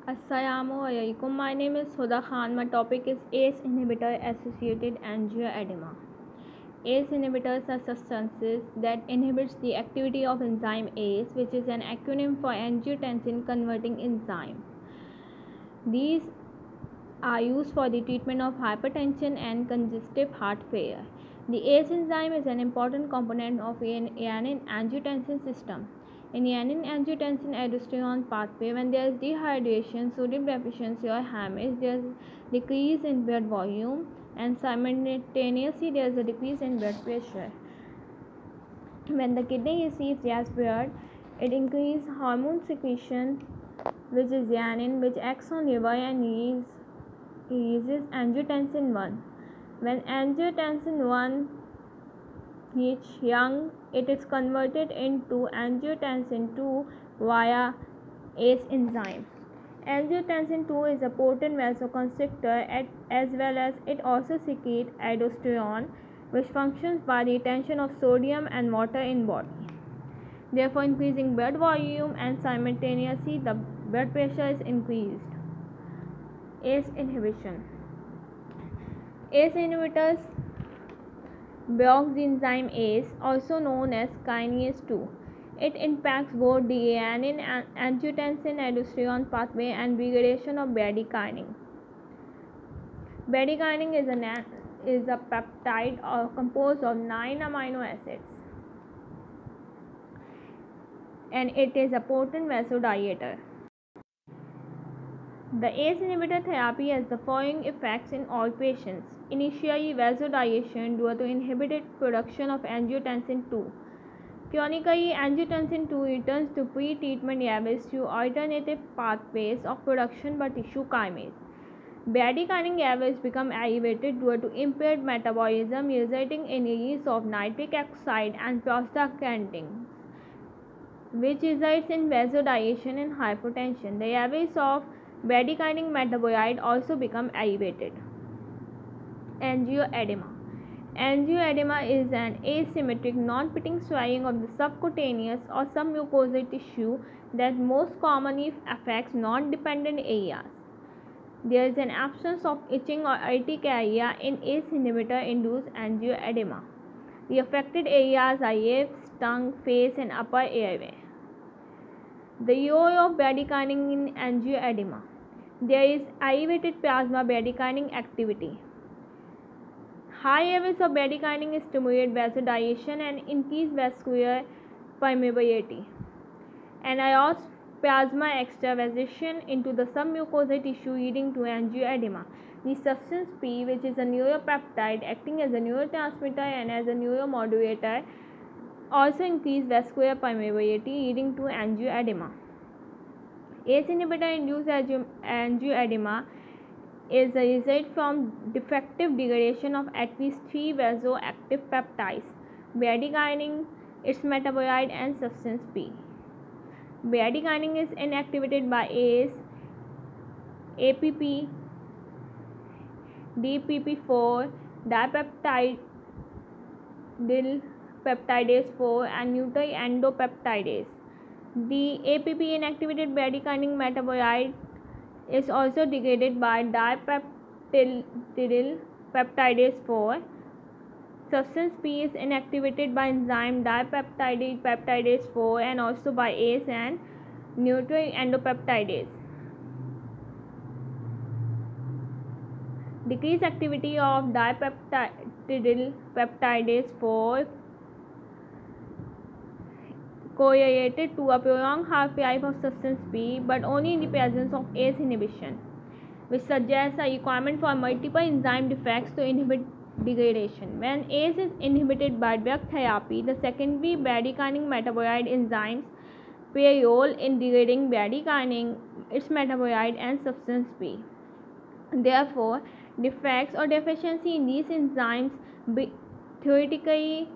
Assalamualaikum. My name is Huda Khan. My topic is ACE inhibitor associated angioedema. ACE inhibitors are substances that inhibits the activity of enzyme ACE, which is an acronym for angiotensin converting enzyme. These are used for the treatment of hypertension and congestive heart failure. The ACE enzyme is an important component of renin-angiotensin system. In renin-angiotensin-aldosterone pathway, when there is dehydration, sodium deficiency or hemorrhage, there is decrease in blood volume, and simultaneously there is a decrease in blood pressure. When the kidney receives less blood, it increases hormone secretion, which is renin, which acts on liver and releases angiotensin 1. When angiotensin 1 reaches young, it is converted into angiotensin 2 via ACE enzyme. Angiotensin 2 is a potent vasoconstrictor as well as it also secretes aldosterone, which functions by the retention of sodium and water in body, therefore increasing blood volume, and simultaneously the blood pressure is increased. ACE inhibition. ACE inhibitors blocks the enzyme ACE, also known as kinase 2. It impacts both the renin and angiotensin-aldosterone pathway and degradation of bradykinin. Bradykinin is a peptide composed of 9 amino acids, and it is a potent vasodilator. The ACE inhibitor therapy has the following effects in all patients. Initially, vasodilation due to inhibited production of angiotensin 2. Chronically, angiotensin 2 returns to pre-treatment levels through alternative pathways of production by tissue kinase. Bradykinin levels become elevated due to impaired metabolism, resulting in release of nitric oxide and prostaglandins, which results in vasodilation and hypotension. The levels of bradykinin metabolite also become elevated. Angioedema. Angioedema is an asymmetric, non-pitting swelling of the subcutaneous or submucosal tissue that most commonly affects non-dependent areas. There is an absence of itching or urticaria in ACE inhibitor-induced angioedema. The affected areas are lips, tongue, face, and upper airway. The role of bradykinin in angioedema. There is elevated plasma bradykinin activity. High levels of bradykinin stimulate vasodilation and increase vascular permeability, and allows plasma extravasation into the submucosal tissue, leading to angioedema. The substance P, which is a neuropeptide acting as a neurotransmitter and as a neuromodulator, also increase vascular permeability, leading to angioedema. ACE inhibitor-induced angioedema is a result from defective degradation of at least 3 vasoactive peptides: bradykinin, its metabolite, and substance P. Bradykinin is inactivated by ACE, APP, DPP4, dipeptidyl peptidase 4, and nucleendopeptidase. The APP inactivated bradykinin metabolite is also degraded by dipeptidyl peptidase 4. Substance P is inactivated by enzyme dipeptidyl peptidase 4 and also by ACE and nucleendopeptidase. Decreased activity of dipeptidyl peptidase 4 correlated to a prolonged half-life of substance P, but only in the presence of ACE inhibition, which suggests a requirement for multiple enzyme defects to inhibit degradation. When ACE is inhibited by drug therapy, the secondary bradykinin metabolite enzymes play a role in degrading bradykinin, its metabolite, and substance P. Therefore, defects or deficiency in these enzymes theoretically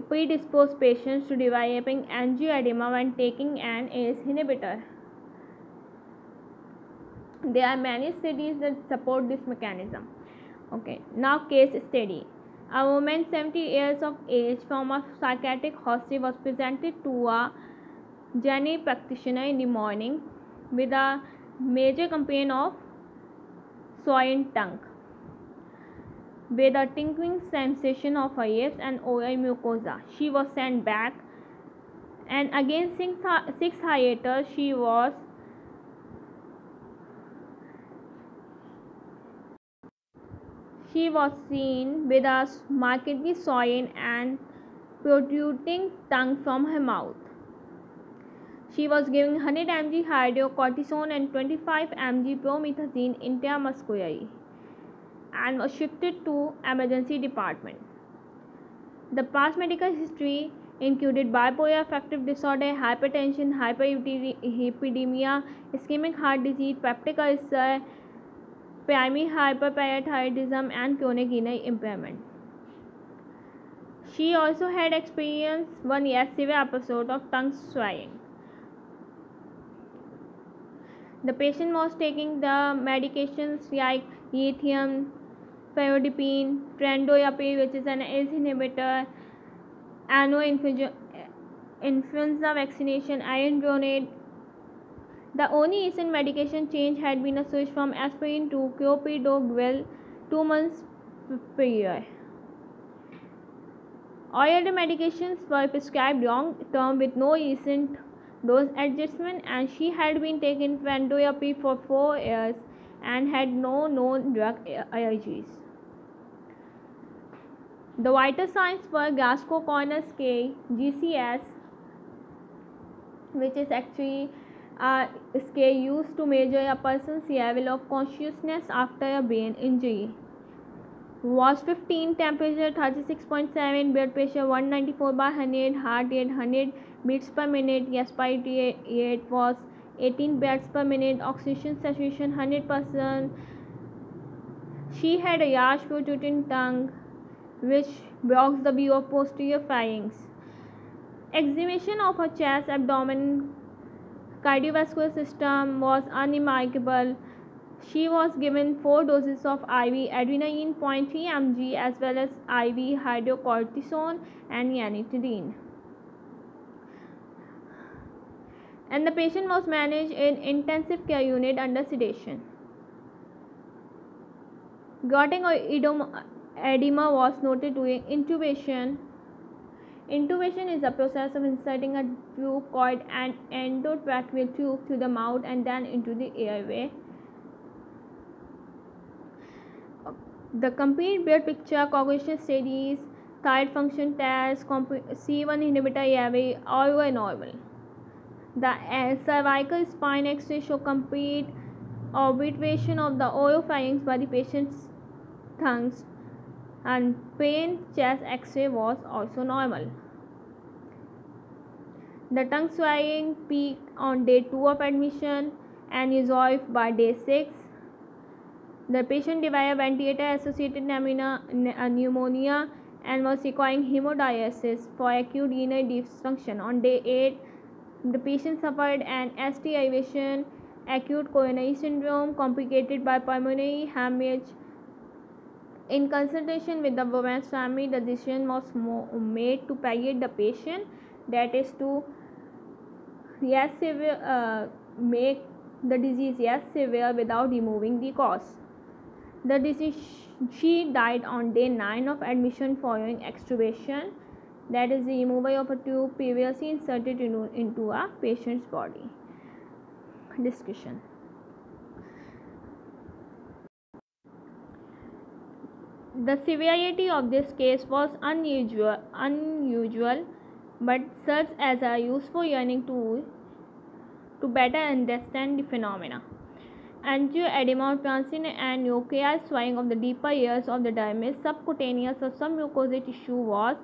predispose patients to developing angioedema when taking an ACE inhibitor. There are many studies that support this mechanism. Okay, now case study. A woman 70 years of age from a psychiatric hospital was presented to a general practitioner in the morning with a major component of swollen tongue with a tingling sensation of her lips and oral mucosa. She was sent back, and again 6 hiatus she was seen with a markedly swollen and protruding tongue from her mouth. She was given 100 mg hydrocortisone and 25 mg promethazine intramuscularly and was shifted to emergency department. The past medical history included bipolar affective disorder, hypertension, hyperlipidemia, ischemic heart disease, peptic ulcer, primary hyperparathyroidism, and chronic renal impairment. She also had experienced one severe episode of tongue swelling. The patient was taking the medications like lithium, ferrodipine, prendorapine, which is an ACE inhibitor, influenza vaccination, iron. The only recent medication change had been a switch from aspirin to clopidogrel 2 months prior. All other medications were prescribed long term with no recent dose adjustment, and she had been taking prendorapine for 4 years and had no known drug allergies. The vital signs were Glasgow Coroner Scale (GCS), which is actually a scale used to measure a person's level of consciousness after a brain injury, was 15, temperature 36.7, blood pressure 194/100, heart rate 100 beats per minute, respiratory rate was 18 beats per minute, oxygen saturation 100%. She had a large protruding tongue which blocks the view of posterior pharynx. Examination of her chest, abdomen, cardiovascular system was unremarkable. She was given 4 doses of IV adrenaline 0.3 mg as well as IV hydrocortisone and ranitidine. And the patient was managed in intensive care unit under sedation. Glottic edema was noted during intubation. Intubation is the process of inserting a tube called an endotracheal tube through the mouth and then into the airway. The complete blood picture, cognition studies, thyroid function test, C1 inhibitor level, all were normal. The cervical spine X-ray show complete obliteration of the oropharynx by the patient's tongues, and plain chest X-ray was also normal. The tongue swelling peaked on day 2 of admission and resolved by day 6. The patient developed ventilator-associated pneumonia and was requiring hemodialysis for acute renal dysfunction. On day 8, the patient suffered an ST elevation, acute coronary syndrome complicated by pulmonary hemorrhage. In consultation with the woman's family, the decision was made to palliate the patient, that is to make the disease severe without removing the cause. She died on day 9 of admission following extubation, that is the removal of a tube previously inserted into a patient's body. Discussion. The severity of this case was unusual, but serves as a useful learning tool to better understand the phenomena. Angioedema, transient and nuclear swelling of the deeper layers of the dermis, subcutaneous or submucosal tissue was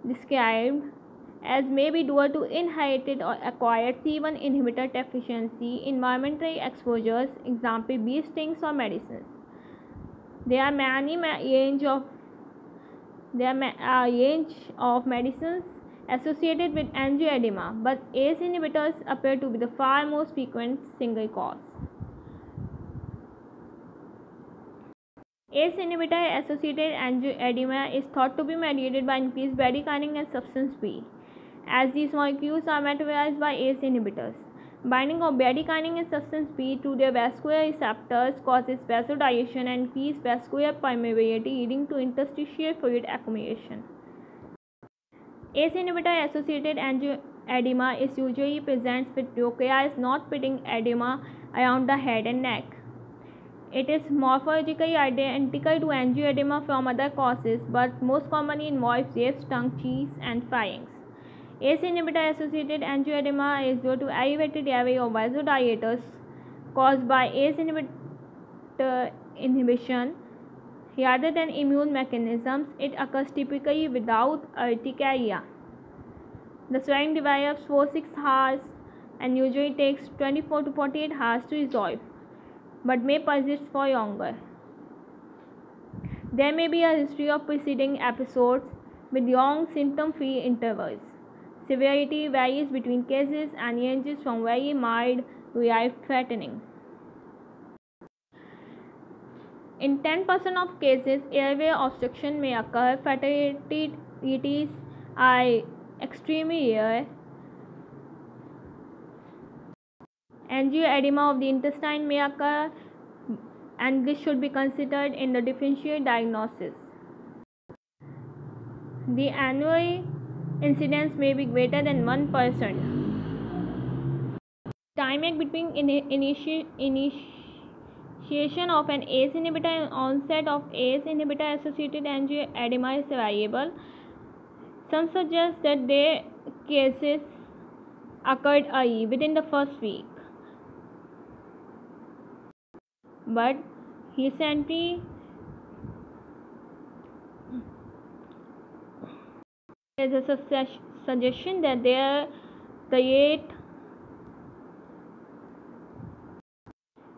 described as may be due to inherited or acquired C1 inhibitor deficiency, environmental exposures, example bee stings or medicines. There are a range of medicines associated with angioedema, but ACE inhibitors appear to be the far most frequent single cause. ACE inhibitor associated angioedema is thought to be mediated by increased bradykinin and substance P, as these molecules are metabolized by ACE inhibitors. Binding of bradykinin and substance B to their vascular receptors causes vasodilation and increased vascular permeability, leading to interstitial fluid accumulation. ACE inhibitor associated angioedema is usually presents with localized not-pitting edema around the head and neck. It is morphologically identical to angioedema from other causes, but most commonly involves ribs, tongue, cheeks, and pharynx. ACE inhibitor-associated angioedema is due to elevated level of vasodilators caused by ACE inhibitor inhibition. Rather than immune mechanisms, it occurs typically without urticaria. The swelling develops for 6 hours and usually takes 24 to 48 hours to resolve, but may persist for longer. There may be a history of preceding episodes with long symptom-free intervals. Severity varies between cases and ranges from very mild to life-threatening. In 10% of cases, airway obstruction may occur. Fatalities are extremely rare. Angioedema of the intestine may occur, and this should be considered in the differential diagnosis. The annual incidence may be greater than 1%. Time between initiation of an ACE inhibitor and onset of ACE inhibitor associated angioedema is variable. Some suggest that their cases occurred early, within the first week, but recently there is a suggestion that the rate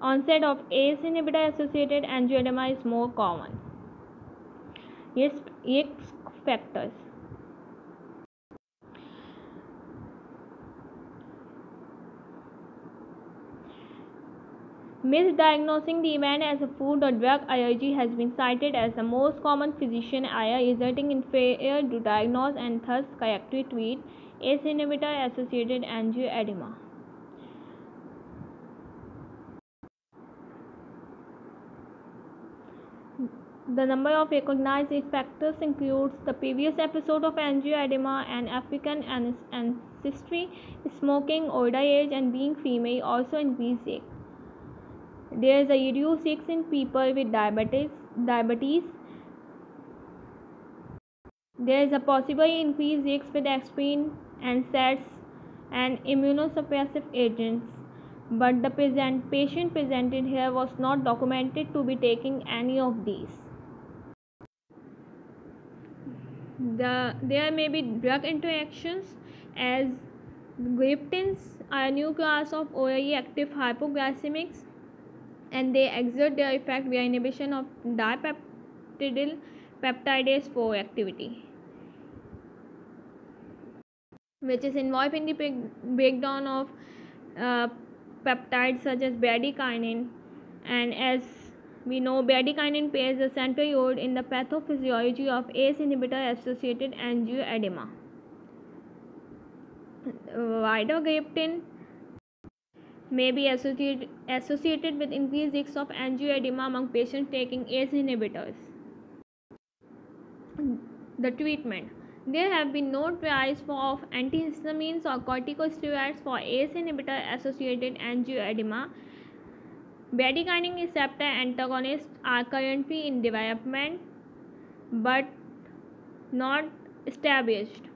onset of ACE inhibitor associated angioedema is more common. Risk factors. Misdiagnosing the event as a food or drug allergy has been cited as the most common physician error, resulting in failure to diagnose and thus correctly treat ACE inhibitor associated angioedema. The number of recognized risk factors includes the previous episode of angioedema and African ancestry, smoking, older age, and being female also increase risk. There is a reduced risk in people with diabetes. There is a possibly increased risk with aspirin, NSAIDs, and immunosuppressive agents, but the patient presented here was not documented to be taking any of these. There may be drug interactions, as gliptins are a new class of orally active hypoglycemics, and they exert their effect via inhibition of dipeptidyl peptidase 4 activity, which is involved in the breakdown of peptides such as bradykinin. And as we know, bradykinin plays a central role in the pathophysiology of ACE inhibitor associated angioedema. Vidagliptin may be associated with increased risk of angioedema among patients taking ACE inhibitors. The treatment. There have been no trials of antihistamines or corticosteroids for ACE inhibitor associated angioedema. Bradykinin receptor antagonists are currently in development but not established.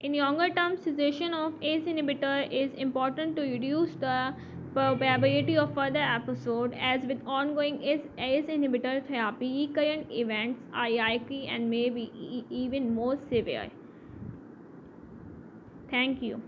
In longer term, cessation of ACE inhibitor is important to reduce the probability of further episode. As with ongoing ACE inhibitor therapy, recurrent events are likely and may be even more severe. Thank you.